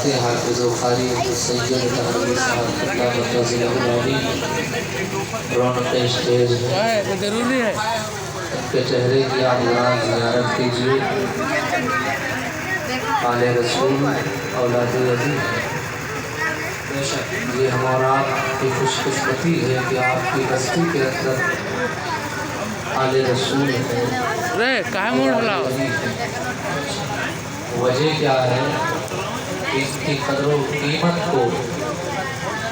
کے حافظ و قاری سید تحریر صاحب خطہ مرتضی العلی رونق اسٹیج ہے، ضروری ہے ان کے چہرے کی آپ حضرات زیارت کیجیے۔ آل رسول اولاد علی، بے شک یہ ہم اور آپ کی خوش قسمتی ہے کہ آپ کی بستی کے اندر آل رسول ہے، رے کہاں موڑ بلاؤ وجہ کیا ہے؟ اس کی قدر و قیمت کو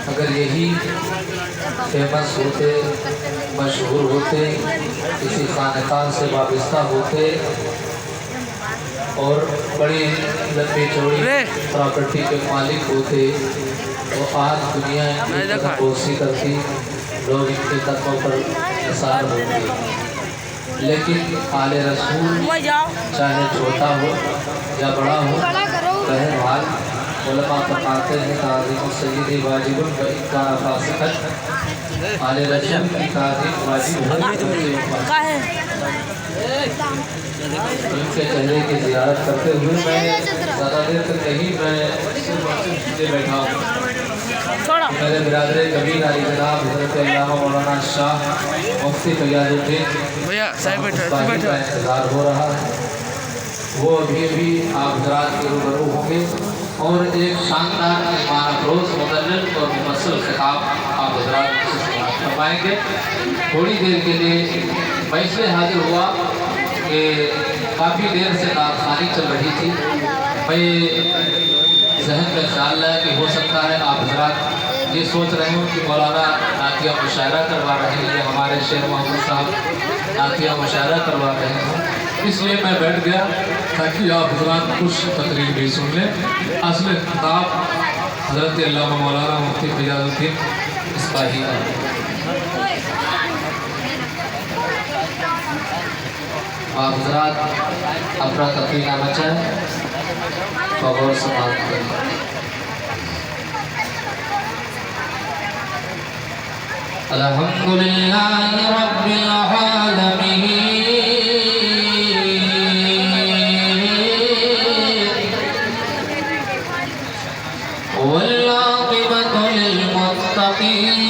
اگر یہی فیمس ہوتے، مشہور ہوتے، کسی خانقاہ سے وابستہ ہوتے اور بڑی لمبی چوڑی پراپرٹی کے مالک ہوتے تو آج دنیا ان کی قدر پوسی کرتی، لوگ ان کے قدموں پر نثار ہوتے۔ لیکن آل رسول چاہے چھوٹا ہو یا بڑا ہو، بہرحال علماء فرماتے ہیں تعظیم السید واجب وإن کان فاسقا، آل رسول کی تعظیم واجب ہے۔ ان کے چہرے کی زیارت کرتے ہوئے میں زیادہ دیر تک نہیں، میں صرف بیٹھا ہوں۔ میرے برادر کبیر علی جناب حضرت علامہ مولانا شاہ مفتی فیاض الدین مصباحی کا انتظار ہو رہا ہے، وہ ابھی آپ حضرات کے روبرو ہوں گے اور ایک شاندار مہمان افروز مدلل اور مفصل خطاب آپ حضرات فرمائیں گے۔ تھوڑی دیر کے لیے میں اس لیے حاضر ہوا کہ کافی دیر سے نعت خوانی چل رہی تھی، میں ذہن میں خیال ہے کہ ہو سکتا ہے آپ حضرات یہ سوچ رہے ہوں کہ مولانا نعتیہ مشاعرہ کروا رہے ہیں یا ہمارے شیخ محمد صاحب نعتیہ مشاعرہ کروا رہے ہیں، اس لیے میں بیٹھ گیا تاکہ آپ حضرات کچھ تقریر بھی سن لیں۔ اصل خطاب حضرت علامہ مولانا مفتی فیاض الدین مصباحی کا۔ آپ حضرات اپنا تقریر نہ مچائیں، غور سماعت کریں۔ الحمدللہ رب العالمین والعاقبۃ للمتقین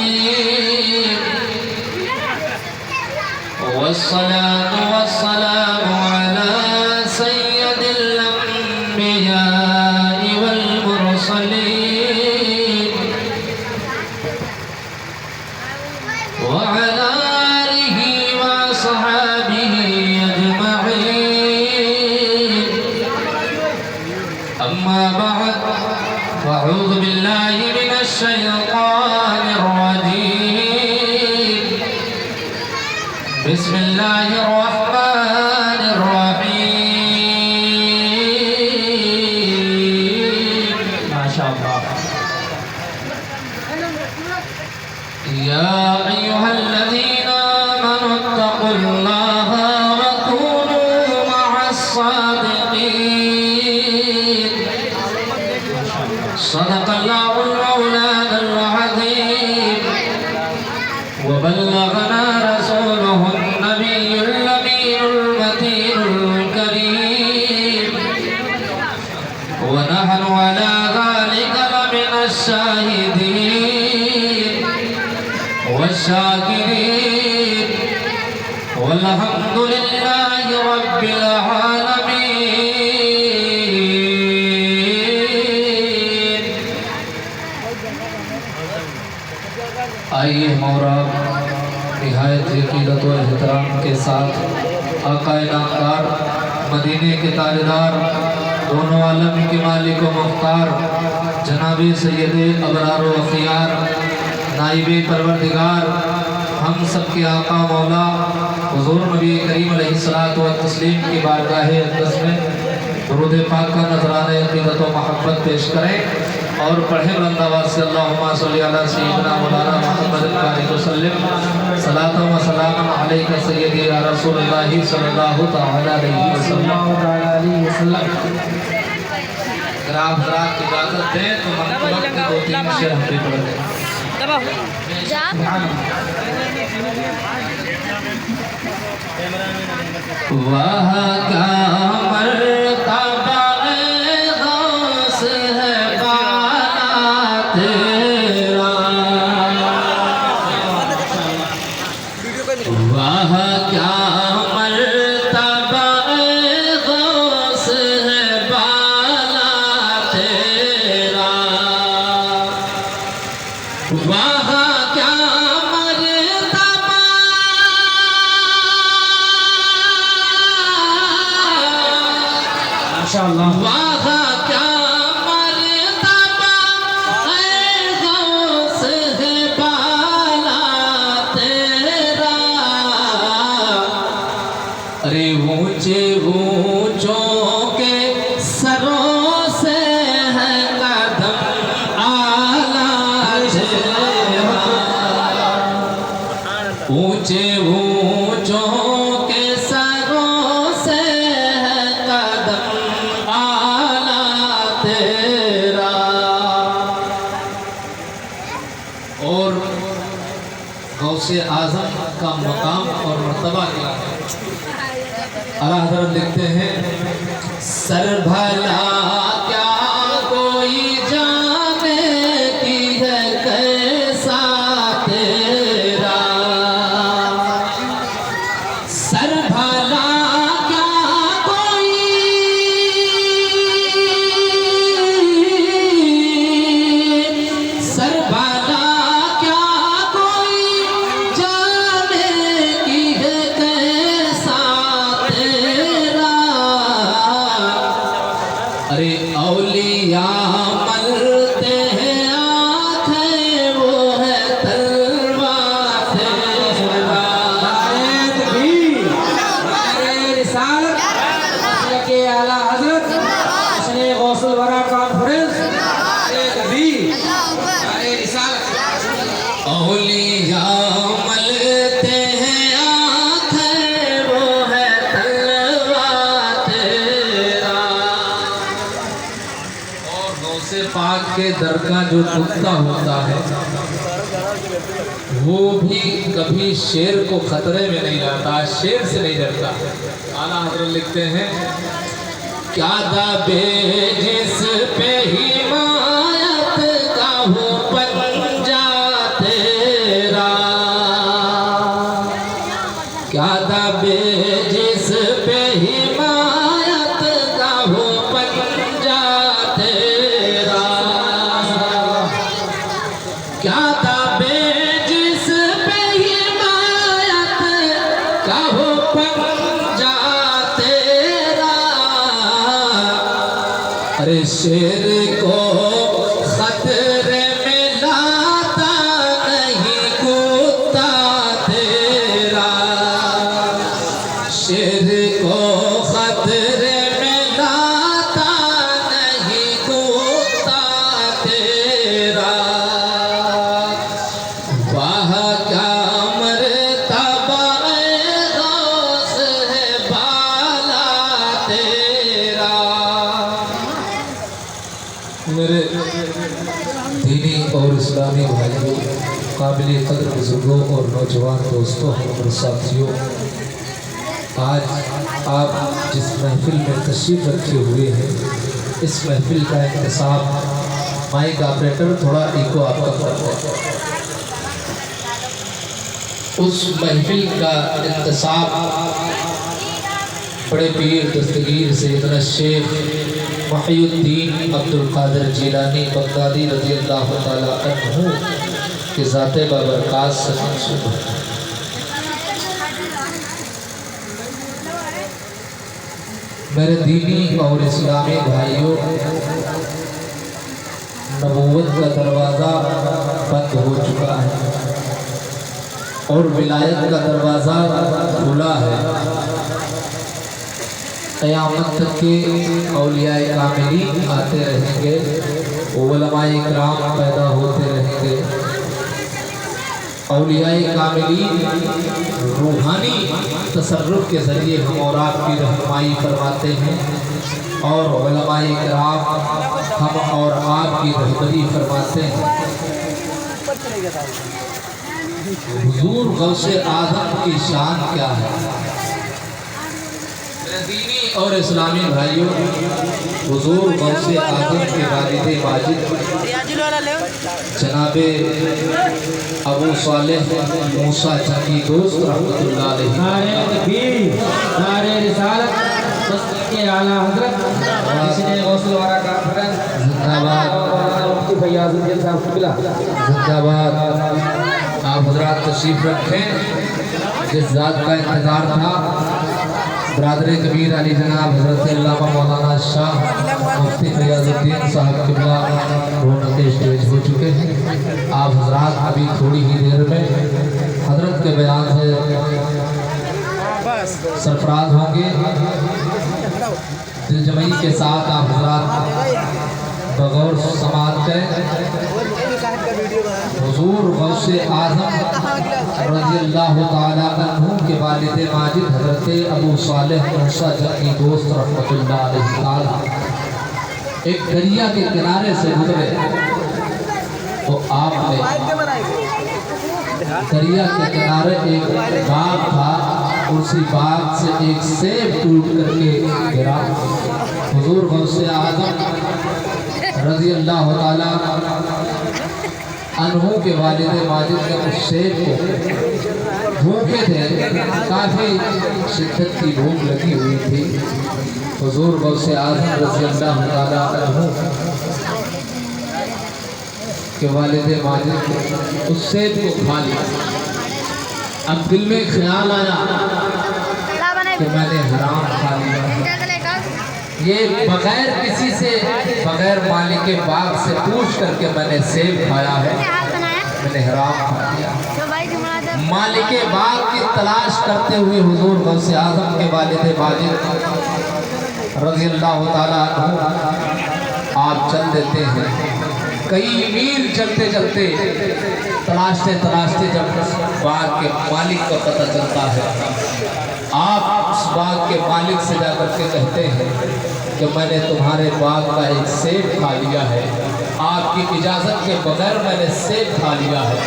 والصلاة والسلام علی سید الانبیاء والمرسلین وعلى آلہ وصحابہ اجمعین، اما بعد فاعوذ باللہ من الشیطان الرجیم، بسم اللہ الرحمن الرحیم۔ ماشاءاللہ۔ یا ایہا الذین آمنوا اتقوا اللہ وکونوا مع الصادقین، صدق اللہ المولانا العظیم وبلغنا رسوله النبی الامین المتین الکریم ونحن على ذلك لمن الشاہدین والشاکرین والحمد للہ رب العالمین۔ آئیے ہمارا نہایت عقیدت و احترام کے ساتھ آقا نامدار مدینے کے تاجدار دونوں عالم کے مالک و مختار جناب سید ابرار و اخیار نائب پروردگار ہم سب کے آقا مولا حضور نبی کریم علیہ الصلوۃ والتسلیم کی بارگاہ اقدس میں درود پاک کا نذرانہ عقیدت و محبت پیش کریں اور پڑھیں بلند آواز سے اللہم صلی علی سیدنا مولانا محمد علیہ وسلم، صلاۃ و سلام علیک سیدی یا رسول اللہ صلی اللہ تعالی علیہ وسلم۔ اگر آپ حضرات اجازت دیں تو منقبت کے دو تین شعر ہم بھی پڑھ دیں۔ وہاں کا مرتبہ غوث ہے ऊंचे ऊंचों के सरों से है कदम आला तेरा। और गौसे आजम का मकाम और मर्तबा क्या है? आला हज़रत लिखते हैं, सर भला क्या कोई जाने की है कैसा तेरा, सर भला क्या कोई सर भला क्या कोई जाने की है कैसा तेरा। अरे औलिया मलते हैं आँखें वो है तलवा तेरा। के आला हजरत इसने गौसुल वरा कॉन्फ्रेंस औलिया मलते हैं आँखें वो है तलवा तेरा। और गौसे पाक के दर का जो कुत्ता होता है वो भी कभी शेर को खतरे में नहीं लाता, शेर से नहीं डरता। आला हज़रत लिखते हैं, क्या दाबे जिस पे हिमायत का हो पंजा तेरा, क्या दाबे जिस पे हिमायत का हो पंजा तेरा, क्या दाबे जिस पे हिमायत का हो पंजा तेरा। अरे शेर को खतरे में लाता नहीं कुत्ता तेरा, शेर को खतरे में लाता नहीं कुत्ता तेरा। वाह क्या मर्तबा गौस है बाला तेरा। मेरे दीनी और इस्लामी भाइयों, काबिल कदर बुजुर्गों और नौजवान दोस्तों और साथियों, आज आप जिस महफिल में तशरीफ़ रखे हुए हैं, इस महफिल का इंतसाब माइक ऑपरेटर थोड़ा इको आपका करता है। उस महफिल का इंतसाब बड़े पीर दस्तगीर सैयदना शेख मुहीउद्दीन अब्दुल कादिर जिलानी बगदादी रज़ी अल्लाह तआला अन्हु के ज़ाते बाबरकात से मंसूब है। मेरे दीनी और इस्लामी भाइयों, नबूवत का दरवाज़ा बंद हो चुका है और विलायत का दरवाज़ा खुला है। क़यामत तक के औलियाए कामिलीन आते रहेंगे, उलमाए इकराम पैदा होते रहेंगे। औलियाए कामिलीन रूहानी तसर्रुफ़ के ज़रिए हम और आपकी रहनुमाई फरमाते हैं और उलमाए इकराम हम और आपकी रहबरी फरमाते हैं। हुजूर गौसे आज़म की शान क्या है? दीनी और इस्लामी भाइयों, हुजूर गौसे आज़म के वालिद माजिद जनाबे अबू सालेह मूसा चंगी दोस्त रहमतुल्लाह अलैहि नारे तकबीर, नारे रिसालत, के आला हजरत इसने गौसुल वरा कॉन्फ्रेंस जिंदाबाद, मुफ्ती फैयाजुद्दीन साहब किबला जिंदाबाद। आप हजरात तशरीफ रखें। जिस जात का इंतजार था, बरादर कबीर अली जनाब हजरत अल्लामा मौलाना शाह मुफ्ती फैयाजुद्दीन साहब किबला रोड के स्टेज हो चुके हैं। आप हजरात अभी थोड़ी ही देर में हजरत के बयान से सरफराज होंगे। दिलजमई के साथ आप हजरात बगौर समात करें। हुजूर गौसे आज़म रज़ियल्लाहु ताला अन्हु के वालिद माजिद हज़रत अबू सालेह मूसा जक्की दोस्त रहमतुल्लाह अलैहि ताला एक दरिया के किनारे से गुजरे तो आपने दरिया के किनारे एक बाग था, उसी बाग से एक सेब टूट करके गिरा। हुजूर गौसे आज़म रज़ियल्लाहु ताला अन्हु के वालिद माजिद ने उस सेब को भूखे थे, काफ़ी शिद्दत की भूख लगी हुई थी। हुजूर गौसे आज़म रज़ियल्लाहु ताला अन्हु के वालिद माजिद उस सेब को खा लिया। अब दिल में ख्याल आया कि मैंने हराम खा लिया, ये बगैर किसी से, बगैर मालिक के बाग से पूछ करके मैंने सेब खाया है, मैंने हराम खा लिया। मालिक के बाग की तलाश करते हुए हुजूर गौसे आज़म के वालिद माजिद रज़ियल्लाहु ताला अन्हु आप चल देते हैं। कई मील चलते चलते तलाशते तलाशते जब बाग के मालिक का पता चलता है, आप उस बाग के मालिक से जाकर के कहते हैं कि मैंने तुम्हारे बाग का एक सेब खा लिया है, आपकी इजाज़त के बगैर मैंने सेब खा लिया है,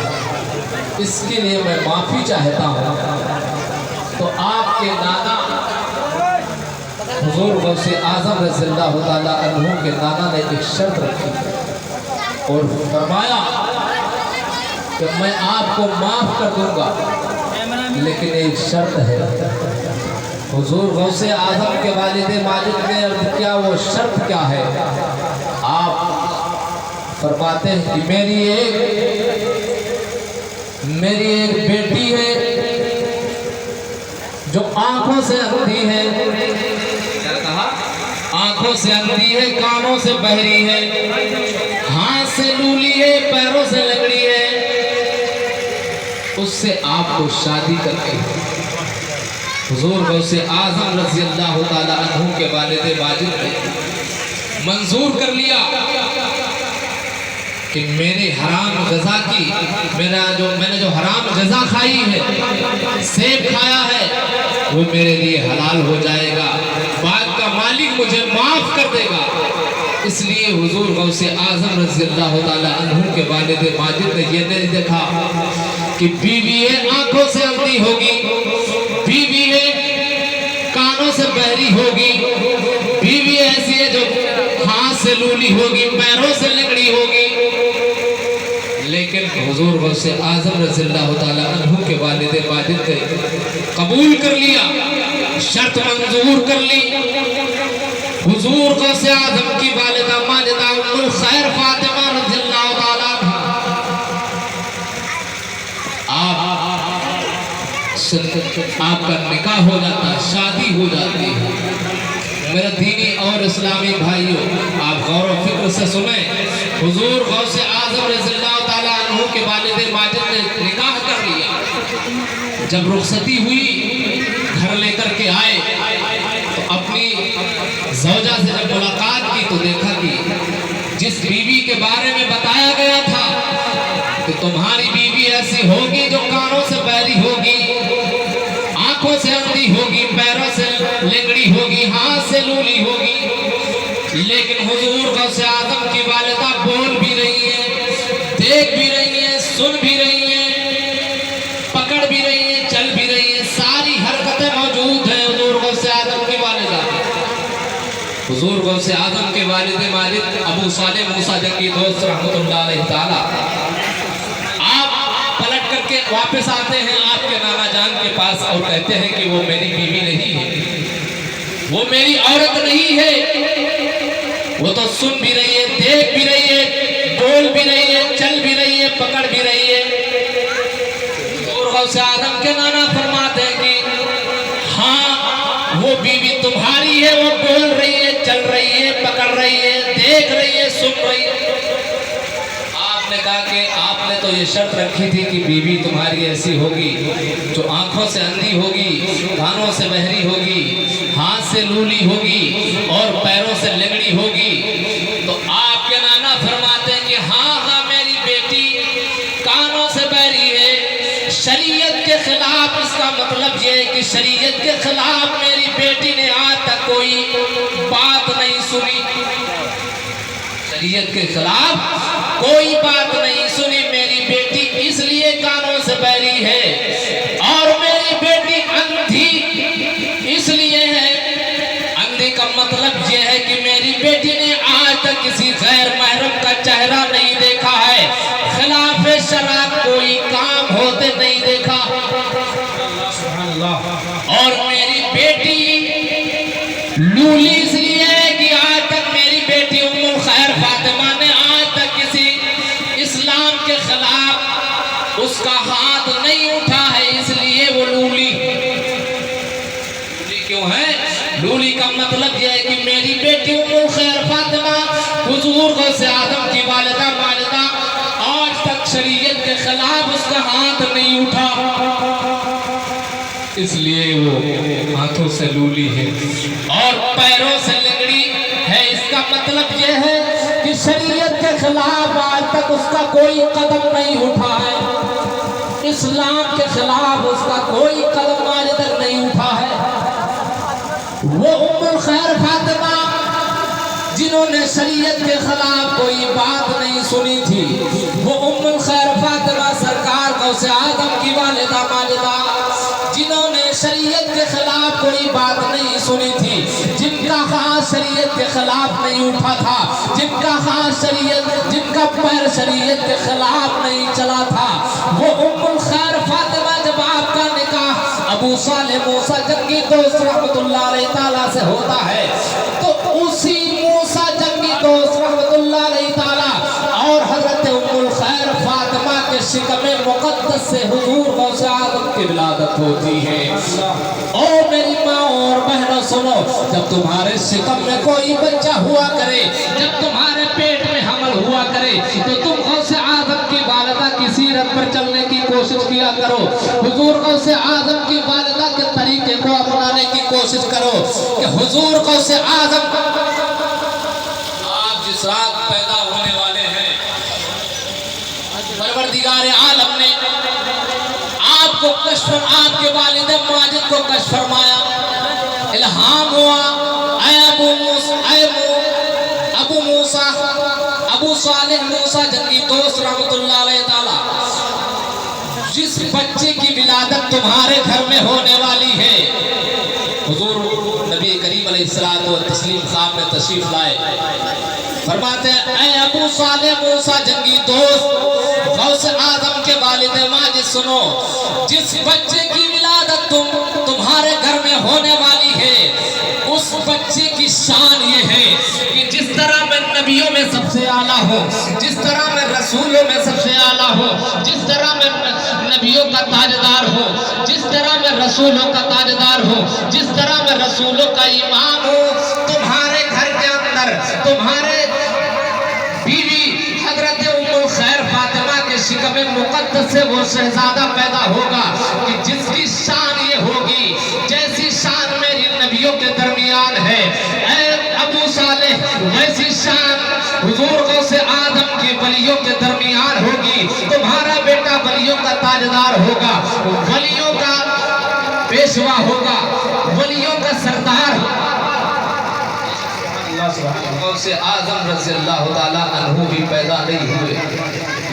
इसके लिए मैं माफ़ी चाहता हूँ। तो आपके नाना हुजूर गौसे आज़म रज़ियल्लाहु ताला अन्हु के नाना ने एक शर्त रखी और फरमाया कि मैं आपको माफ़ कर दूंगा, लेकिन एक शर्त है। हुजूर गौसे आज़म के वालिद माजिद ने अर्ज़ किया, वो शर्त क्या है? आप फरमाते हैं कि मेरी एक बेटी है जो आंखों से अंधी है। क्या कहा? आंखों से अंधी है, कानों से बहरी है, हाथ से लूली है, पैरों से लंगड़ी है, उससे आपको शादी करके हुजूर गौसे आज़म रज़ियल्लाहु ताला अन्हु के वालिद माजिद ने मंजूर कर लिया कि मेरे हराम गज़ा की, मैंने जो हराम गज़ा खाई है, सेब खाया है, वो मेरे लिए हलाल हो जाएगा, बाग का मालिक मुझे माफ़ कर देगा। इसलिए हुजूर गौसे आज़म रज़ियल्लाहु ताला अन्हु के वालिद माजिद ने ये नहीं देखा कि बीवी है आंखों से अंधी होगी, बीवी है कानों से बहरी होगी, बीवी ऐसी है जो हाथ से लूली होगी, पैरों से लंगड़ी होगी, लेकिन हुजूर गौसे आज़म रज़ियल्लाहु ताला अन्हु के वालिद माजिद ने कबूल कर लिया, शर्त मंजूर कर ली। हुजूर गौसे आज़म की वालिदा माजिदा उम्मुल खैर फातिमा रज़ियल्लाहु ताला आपका निकाह हो जाता है, शादी हो जाती है। मेरे दीनी और इस्लामी भाइयों, आप गौर व फिक्र से सुने, हुजूर गौसे आज़म रज़ियल्लाहु ताला अन्हु के वालिद माजिद ने निकाह कर लिया। जब रुखसती हुई, घर लेकर के आए, तो अपनी ज़ौजा से जब मुलाकात की तो देखा कि जिस बीवी के बारे में बताया गया था कि तुम्हारी बीवी ऐसी होगी जो कानों से बहरी होगी, आंखों से अंधी होगी, पैरों से लंगड़ी होगी, हाथ से लूली होगी, लेकिन हुजूर गौसे आज़म की वालिदा बोल भी रही है, देख भी रही है, सुन भी रही है, पकड़ भी रही है, चल भी रही है, सारी हरकतें मौजूद हैं हुजूर गौसे आज़म की वालिदा। हुजूर गौसे आज़म के वालिद माजिद अबू सालेह मूसा जक्की दोस्त रहमतुल्लाह अलैहि ताला आप पलट करके वापस आते हैं आपके नाना जान के पास और कहते हैं कि वो मेरी बीवी नहीं है, वो मेरी औरत नहीं है, वो तो सुन भी रही है, देख भी रही है, बोल भी रही है, चल भी रही है, पकड़ भी रही है। हुजूर गौसे आज़म के नाना फरमाते हैं कि हाँ, वो बीवी तुम्हारी है, वो बोल रही है, चल रही है, पकड़ रही है, देख रही है, सुन रही है। आपने कहा कि आपने तो ये शर्त रखी थी कि बीवी तुम्हारी ऐसी होगी जो आंखों से अंधी होगी, कानों से बहरी होगी, हाथ से लूली होगी और पैरों से लंगड़ी होगी। तो आपके नाना फरमाते हैं कि हाँ हाँ मेरी बेटी کا مطلب یہ ہے کہ شریعت کے خلاف میری بیٹی نے آج تک کوئی بات نہیں سنی، شریعت کے خلاف کوئی بات نہیں سنی. میری بیٹی اس لیے کانوں سے بہری ہے، اور میری بیٹی اندھی اس لیے ہے. اندھی کا مطلب یہ ہے کہ میری بیٹی نے آج تک کسی غیر محرم کا چہرہ نہیں دیکھا ہے، خلاف شرع کوئی کام ہوتے نہیں دیکھا. اور میری بیٹی لولی اس لیے ہے کہ آج تک میری بیٹی ام الخیر فاطمہ نے آج تک کسی اسلام کے خلاف اس کا ہاتھ نہیں اٹھا ہے، اس لیے وہ لولی. لولی کیوں ہے؟ لولی کا مطلب یہ ہے کہ میری بیٹی ام الخیر فاطمہ حضور غوث اعظم کی والدہ ماجدہ آج تک شریعت کے خلاف اس کا ہاتھ نہیں اٹھا، اس لیے وہ ہاتھوں سے لولی ہے اور پیروں سے لنگڑی ہے. اس کا مطلب یہ ہے کہ شریعت کے خلاف آج تک اس کا کوئی قدم نہیں اٹھا ہے، اسلام کے خلاف اس کا کوئی قدم آج تک نہیں اٹھا ہے. وہ ام الخیر فاطمہ جنہوں نے شریعت کے خلاف کوئی بات نہیں سنی تھی، وہ ام الخیر فاطمہ سرکار غوث اعظم کی والدہ ماجدہ جنہوں نے شریعت کے خلاف کوئی بات نہیں سنی تھی، جن کا ہاتھ شریعت کے خلاف نہیں اٹھا تھا، جن کا ہاتھ شریعت، جن کا پیر شریعت کے خلاف نہیں چلا تھا، وہ ام الخیر فاطمہ جب آپ کا نکاح ابو صالح موسیٰ جنگی دوست رحمت اللہ علیہ تعالیٰ سے ہوتا ہے تو اسی موسیٰ جنگی دوست رحمت اللہ علیہ تعالیٰ اور حضرت ام الخیر فاطمہ کے شکم مقدس سے حضور غوث اعظم کی ولادت ہوتی ہے. اور میری ماں اور بہنوں سنو، جب تمہارے شکم میں کوئی بچہ ہوا کرے، جب تمہارے پیٹ میں حمل ہوا کرے تو تم غوث اعظم کی والدہ کی سیرت پر چلنے کی کوشش کیا کرو، حضور غوث اعظم کی والدہ کے طریقے کو اپنانے کی کوشش کرو کہ حضور غوث اعظم آپ جس رات پیدا ہونے والے ہیں پروردگار عالم نے آپ کو کشف، آپ کے والد ماجد کو کشف فرمایا، الہام ہوا، اے ابو موسیٰ ابو صالح موسیٰ جنگی دوست رحمت اللہ علیہ تعالیٰ، جس بچے کی ولادت تمہارے گھر میں ہونے والی ہے. حضور نبی کریم علیہ السلام و تسلیم خواب میں تشریف لائے، فرماتے ہیں اے ابو صالح موسیٰ جنگی دوست غوث اعظم کے والد ماجد سنو، جس بچے کی ولادت تمہارے گھر میں ہونے والی ہے اس بچے کی شان یہ ہے کہ جس طرح میں نبیوں میں سب سے اعلیٰ ہوں، جس طرح میں رسولوں میں سب سے اعلیٰ ہوں، جس طرح میں نبیوں کا تاجدار ہوں، جس طرح میں رسولوں کا تاجدار ہوں، جس طرح میں رسولوں کا امام ہوں، تمہارے گھر کے اندر تمہارے بیوی حضرت ام الخیر فاطمہ کے شکم مقدس سے وہ شہزادہ پیدا ہوگا کہ جس کی شان یہ ہوگی جیسی شان میری نبیوں کے درمیان ہے. اے ابو صالح، ویسی شان حضور غوث اعظم کی ولیوں کے درمیان ہوگی. تمہارا بیٹا ولیوں کا تاجدار ہوگا، ولیوں کا پیشوا ہوگا، ولیوں کا سردار ہوگا. غوث اعظم رضی اللہ تعالیٰ عنہ بھی پیدا نہیں ہوئے،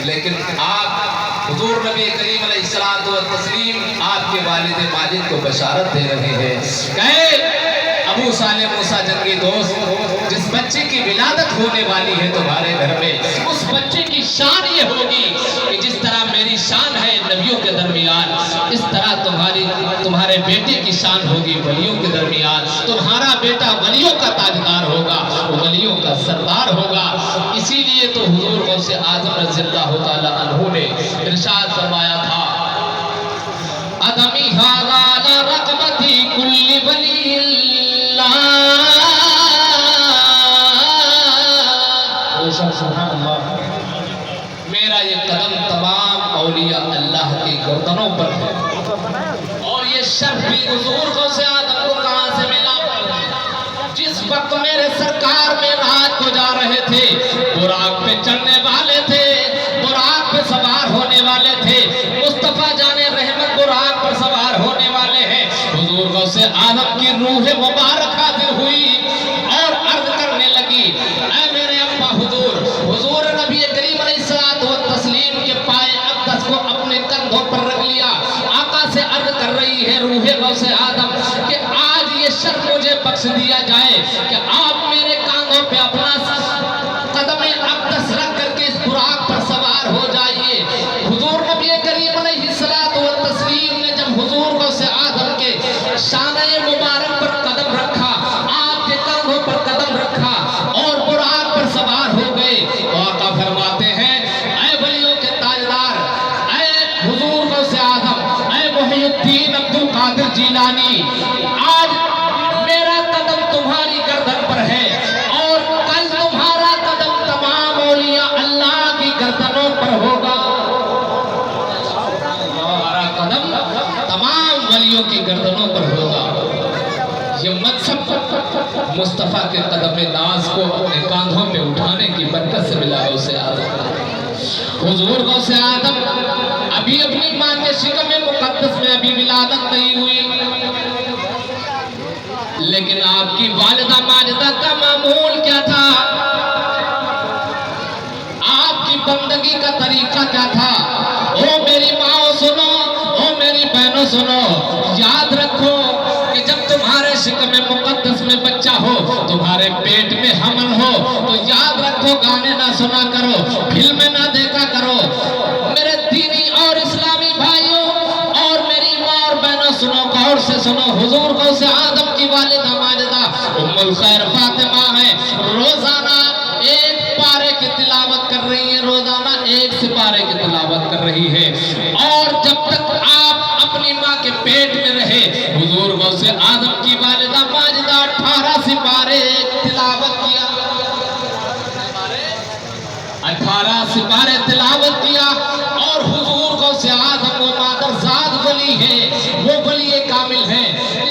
لیکن آپ حضور نبی کریم علیہ الصلوۃ والتسلیم آپ کے والد ماجد کو بشارت دے رہے ہیں کہ ابو صالح موسیٰ جنگی دوست، جس بچے کی ولادت ہونے والی ہے تمہارے گھر میں، اس بچے کی شان یہ ہوگی کہ جس طرح میری شان ہے نبیوں کے درمیان، اس طرح تمہارے بیٹے کی شان ہوگی ولیوں کے درمیان. تمہارا بیٹا ولیوں کا تاجدار ہوگا، ولیوں کا سردار ہوگا. اسی لیے تو حضور غوث اعظم رضی اللہ تعالیٰ عنہ نے ارشاد فرمایا تھا ادمی ہاغالا رقبتی کل ولی اللہ. میرا یہ قدم تمام اولیاء اللہ کی گردنوں پر ہے. اور یہ شرف بھی حضور غوث اعظم کو کہاں سے ملا؟ جس وقت میرے سرکار میں رات کو جا رہے تھے، براق پہ چڑھنے والے تھے، براق پہ سوار ہونے والے تھے. مصطفیٰ جان رحمت براق پر سوار ہونے से आदम की रूह मुबारक हाजिर हुई और अर्ज करने लगी, ऐ मेरे अब्बा हुजूर। हुजूर नबी करीम अलैहिस्सलातु व तस्लीम के पाए अक़दस को अपने कंधों पर रख लिया। आका से अर्ज कर रही है रूह गौसे आदम कि आज ये शर्फ मुझे बख्श दिया जाए कि आप मेरे कांधों पे अपना कदम अक़दस रख करके इस बुराक पर सवार हो जाइए। हुजूर नबी करीम अलैहिस्सलातु व तस्लीम ने जब हुजूर गौसे आदम के शाने मुबारक पर कदम रखा, आपके कांधों पर कदम रखा और बुराक पर सवार हो गए, तो आका फरमाते हैं, ऐ वलियों के ताजदार, ऐ हुजूर गौसे आदम, ऐ मुहीउद्दीन अब्दुल कादिर जीलानी, आज मेरा कदम तुम्हारी गर्दन पर है और कल तुम्हारा कदम तमाम औलिया अल्लाह की गर्दनों पर होगा। हमारा कदम तमाम वलियों की गर्दनों पर होगा। ये मकसद मुस्तफा के कदम नाज को अपने कांधों पे उठाने की बरकत से मिला गौसे आदम। हुजूर गौसे आदम अभी अपनी मां के शिकम मुकद्दस में अभी विलादत नहीं हुई, लेकिन आपकी वालिदा माजिदा का मामूल क्या था, आपकी बंदगी का तरीका क्या था। ओ मेरी माओ सुनो, ओ मेरी बहनों सुनो, याद रखो कि जब तुम्हारे शिकम मुकद्दस में बच्चा हो, तुम्हारे पेट में हमल हो, तो याद रखो गाने ना सुना करो, फिल्में ना देखा करो। मेरे दीनी और इस्लामी भाइयों और मेरी माँ और बहनों सुनो, गौर से सुनो। हुजूर गौसे आदम की वालिदा माजिदा उम्मुल खैर फातिमा है, रोजाना एक पारे की तिलावत कर रही है, रोजाना एक सिपारे की तिलावत कर रही है। और जब तक आप अपनी माँ के पेट में रहे, हुजूर गौसे आदम की वालिदा माजिदा 18 सिपारे तिलावत किया, 18 सिपारे तिलावत किया। और हुजूर गौसे आदम वो मादरजाद वली है, वो वली कामिल है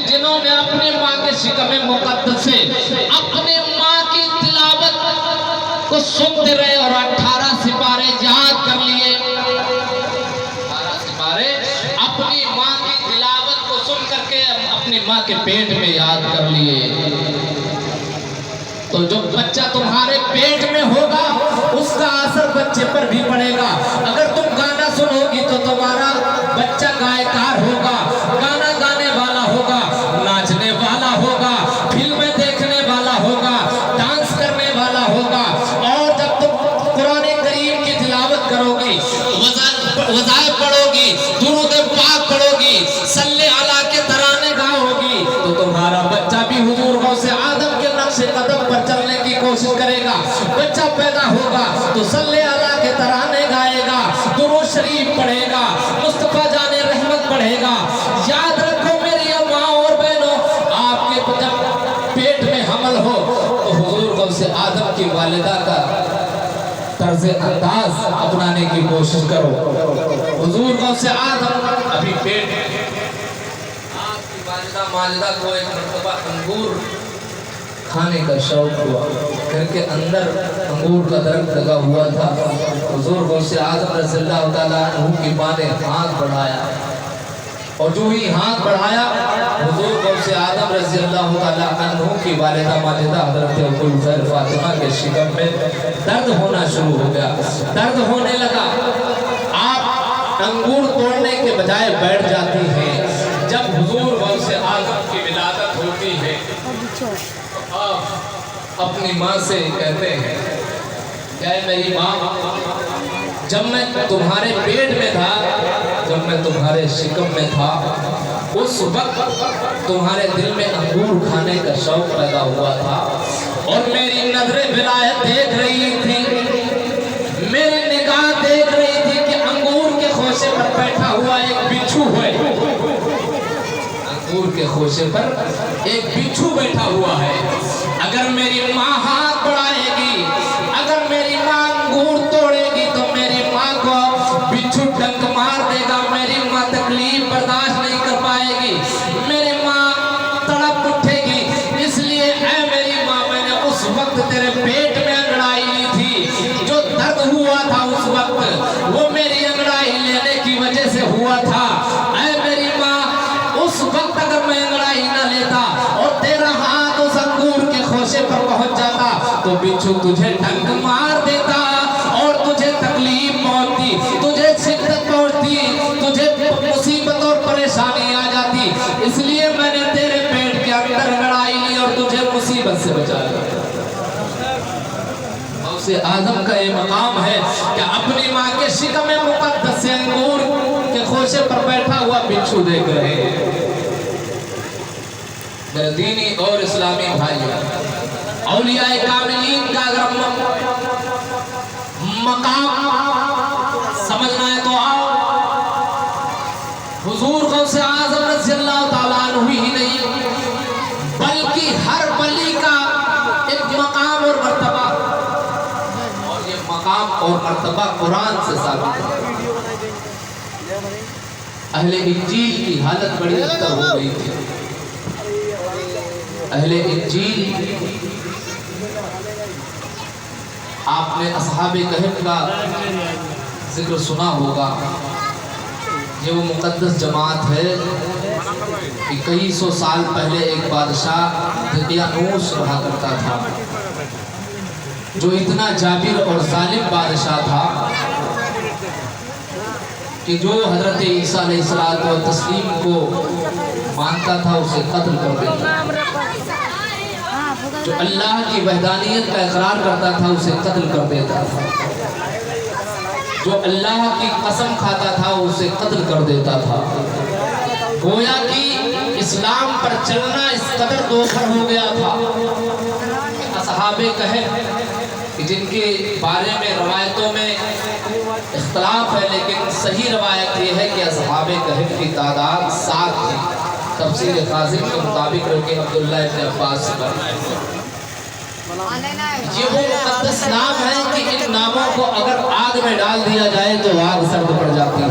जिन्होंने अपने माँ के शिकम मुकद्दस से अपने माँ की तिलावत को सुनते रहे और 18 सिपारे याद कर लिए। 18 सिपारे अपनी माँ की तिलावत को सुन करके अपनी माँ के पेट में याद कर लिए। तो जो बच्चा तुम्हारे पेट में होगा उसका असर बच्चे पर भी पड़ेगा। अगर तुम गाना सुनोगी तो तुम्हारा बच्चा गायकार होगा, गाना गाने वाला होगा, नाचने वाला होगा, फिल्में देखने वाला होगा, डांस करने वाला होगा। और जब तुम कुरान करीम की तिलावत करोगी, वज़ाइफ पढ़ोगी, दुरूद पाक पढ़ोगी, सल्ले अला के तराने गाओगी, तो तुम्हारा बच्चा भी हुजूर गौसे आदम के नक्शे कदम पर चलने की कोशिश करेगा। बच्चा पैदा होगा तो सल्ले अला के तराने गाएगा, दुरूद शरीफ पढ़ेगा, मुस्तफा जाने रहमत पढ़ेगा। याद रखो मेरी माँ और बहनों, आपके जब पेट में हमल हो तो हुजूर गौसे आदम की वालिदा का तर्ज अंदाज अपनाने की कोशिश करो। हुजूर गौसे आदम अभी पेट में, आपकी वालिदा माजिदा को एक मर्तबा अंगूर खाने का शौक हुआ, घर के अंदर अंगूर का दरख्त लगा हुआ था। हुजूर गौसे आदम रज़ियल्लाहु ताला अन्हु की मां ने हाथ बढ़ाया और जो ही हाथ बढ़ाया, हुजूर गौसे आदम रज़ियल्लाहु ताला अन्हु की वालिदा माजिदा हज़रत उम्मुल खैर फातिमा के शिकम में दर्द होना शुरू हो गया, दर्द होने लगा। आप अंगूर तोड़ने के बजाय बैठ जाती हैं। जब हुजूर गौसे आदम की विलादत होती है, आप अपनी माँ से कहते हैं, क्या मेरी माँ, जब मैं तुम्हारे पेट में था, जब मैं तुम्हारे शिकम में था, उस वक्त तुम्हारे दिल में अंगूर खाने का शौक पैदा हुआ था और मेरी नजरें विलायत देख रही थी, मेरी निगाह देख रही थी कि अंगूर के खोशे पर बैठा हुआ एक बिच्छू है, अंगूर के खोशे पर एक बिच्छू बैठा हुआ है। अगर मेरी माँ हाथ बढ़ाएगी, अगर मेरी माँ अंगूर तोड़ेगी तो मेरी माँ को बिच्छू डंक मार देगा, मेरी माँ तकलीफ बर्दाश्त नहीं कर पाएगी, मेरी माँ तड़प उठेगी। इसलिए ऐ मेरी माँ, मैंने उस वक्त तेरे पेट में अंगड़ाई ली थी, जो दर्द हुआ था उस वक्त वो मेरी अंगड़ाई लेने की वजह से हुआ था। ऐ मेरी माँ, उस वक्त अगर मैं अंगड़ाई न तो तुझे डंक मार देता और तुझे तकलीफ पहुंचती, तुझे शिद्दत पहुंचती, तुझे मुसीबत और परेशानी आ जाती। इसलिए मैंने तेरे पेट के अंदर लड़ाई ली और तुझे मुसीबत से बचाया। उससे आजम का ये मकाम है कि अपनी माँ के शिकम मुकद्दस से अंगूर के खोशे पर बैठा हुआ बिच्छू देख रहे हैं। मेरे दीनी और इस्लामी भाइयों, औलियाए कामिलीन का अगर मकाम समझना है तो आओ। हुजूर गौसे आज़म रज़ियल्लाहु ताला अन्हु ही नहीं बल्कि हर वली का एक मकाम और मर्तबा, और ये मकाम और मर्तबा कुरान से साबित है। अहले इंजील की हालत बड़ी बदतर हो गई थी। अहले इंजील, आपने असहाबे कहफ का जिक्र सुना होगा। ये वो मुकद्दस जमात है कि कई सौ साल पहले एक बादशाह दकियानूस रहा करता था, जो इतना जाबिर और जालिम बादशाह था कि जो हजरत ईसा अलैहिस्सलातु व तस्लीम को मानता था उसे कत्ल कर देता, जो अल्लाह की वहदानियत का इकरार करता था उसे कत्ल कर देता था, जो अल्लाह की कसम खाता था उसे कत्ल कर देता था। गोया कि इस्लाम पर चलना इस कदर दोखर हो गया था। असहाबे कहे कि जिनके बारे में रवायतों में इख्तलाफ है, लेकिन सही रवायत ये है कि असहाबे कहफ की तादाद 7 थी। तफसीर कासिम के मुताबिक रखी अब्दुल्लाह इब्न अब्बास से बर्नाए। ये वो मुकद्दस नाम है कि इन नामों को अगर आग में डाल दिया जाए तो आग सर्द पड़ जाती है।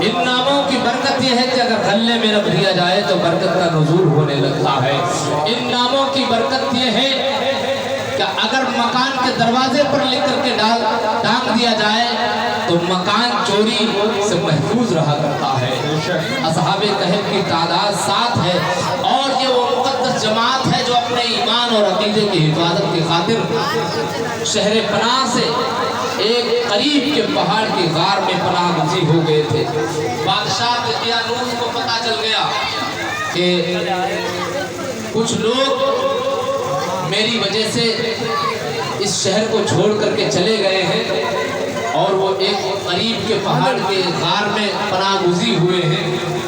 इन नामों की बरकत ये है कि अगर गल्ले में रख दिया जाए तो बरकत का नुज़ूल होने लगता है। इन नामों की बरकत ये है कि अगर मकान के दरवाजे पर लिख करके टांग दिया जाए तो मकान चोरी से महफूज रहा करता है। असहाबे कहफ की तादाद 7 है और ये वो मुकद्दस जमात है जो अपने ईमान और अकीदे की हिफाजत की खातिर शहर पनाह से एक करीब के पहाड़ की गार में पनाह गुज़ी हो गए थे। बादशाह दकियानूस को पता चल गया कि कुछ लोग मेरी वजह से इस शहर को छोड़ करके चले गए हैं और वो एक करीब के पहाड़ के गार में पनाह गुज़ी हुए हैं।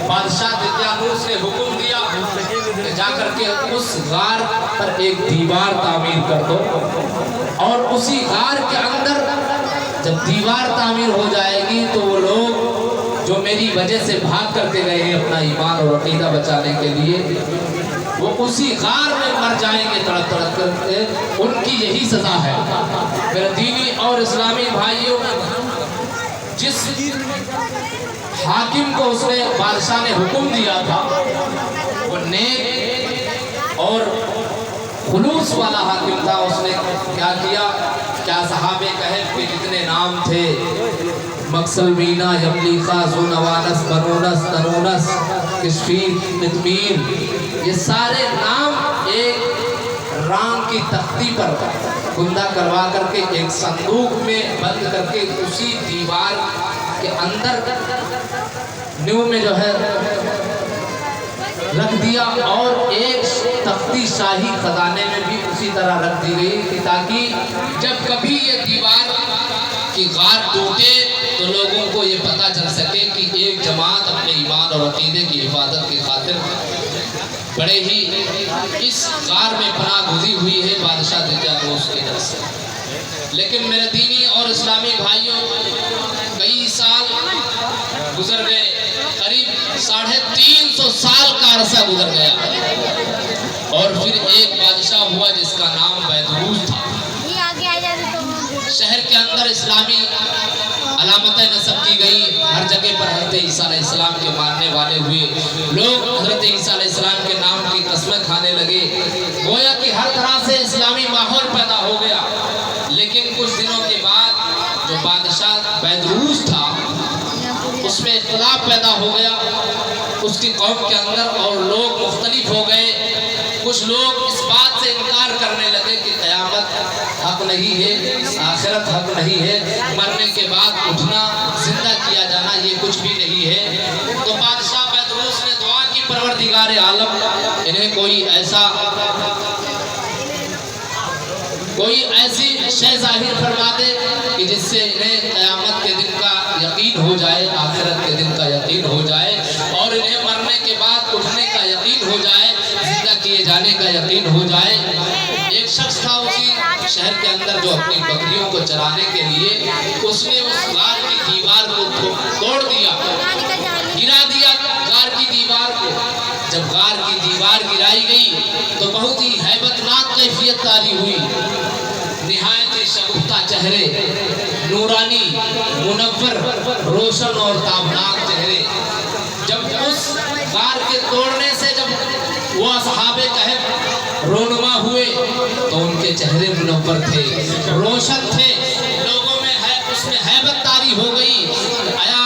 बादशाह दकियानूस ने हुक्म दिया कि जाकर के उस गार पर एक दीवार तामीर कर दो और उसी गार के अंदर जब दीवार तामीर हो जाएगी तो वो लोग जो मेरी वजह से भाग करके गए हैं अपना ईमान और अकीदा बचाने के लिए, वो उसी गार में मर जाएंगे तड़प तड़प करके। उनकी यही सजा है। मेरे दीनी और इस्लामी भाइयों, जिस हाकिम को उसने बादशाह ने हुक्म दिया था वो नेक और खुलूस वाला हाकिम था। उसने क्या किया, क्या सहाबे कहफ के जितने नाम थे, मकसलमीना, यमलीका, ज़ुनवानस, बनूनस, तनूनस, किस्फीर, कितमीर, ये सारे नाम एक राम की तख्ती पर गुंदा करवा करके एक संदूक में बंद करके उसी दीवार के अंदर न्यू में जो है रख दिया और एक तख्ती शाही खजाने में भी उसी तरह रख दी गई ताकि जब कभी ये दीवार की गार टूटे तो लोगों को ये पता चल सके कि एक जमात अपने ईमान और अकीदे की हिफाजत की खातिर बड़े ही इस गार में पनाह गुज़ी हुई है बादशाह दकियानूस की तरफ से। लेकिन मेरे दीनी और इस्लामी भाइयों, कई साल गुजर गए, करीब 350 साल का अरसा गुजर गया और फिर एक बादशाह हुआ जिसका नाम बैदरूस था। शहर के अंदर इस्लामी अलामतें नस्ब की गई, हर जगह पर हज़रत ईसा अलैहिस्सलाम के मानने वाले हुए लोग हज़रत ईसा अलैहिस्सलाम के नाम की कसमें खाने लगे। गोया कि हर तरह से इस्लामी माहौल पैदा हो गया। लेकिन कुछ दिनों के बाद जो बादशाह बैदरूस था उसमें इख्तिलाफ पैदा हो गया उसकी कौम के अंदर और लोग मुख्तलिफ हो गए। कुछ लोग इस बात से इनकार करने लगे कि क़यामत हक़ नहीं है, आखिरत हक नहीं है, मरने के बाद उठना, जिंदा किया जाना ये कुछ भी नहीं है। तो बादशाह बैदरूस ने दुआ की, परवरदिगार आलम इन्हें कोई ऐसी शय ज़ाहिर फरमा दे कि जिससे इन्हें क़यामत के दिन का यकीन हो जाए, आखिरत के दिन का यकीन हो जाए, और इन्हें मरने के बाद उठने का यकीन हो जाए, जिंदा किए जाने का यकीन हो जाए। एक शख्स था उसी शहर के अंदर जो अपनी बकरियों को चराने के लिए उसने उस गार की दीवार को तोड़ दिया, गिरा दिया गार की दीवार को। जब गार की दीवार गिराई गई तो बहुत ही हैबतनाक कैफियत तारी हुई, निहायत ही शगुफ्ता चेहरे, नूरानी, मुनव्वर, रोशन और ताबनाक चेहरे। जब उस गार के तोड़ने से जब वो असहाबे कहफ रोनुमा हुए तो उनके चेहरे मुनव्वर थे, रोशन थे, लोगों में है उसमें हैबत तारी हो गई। आया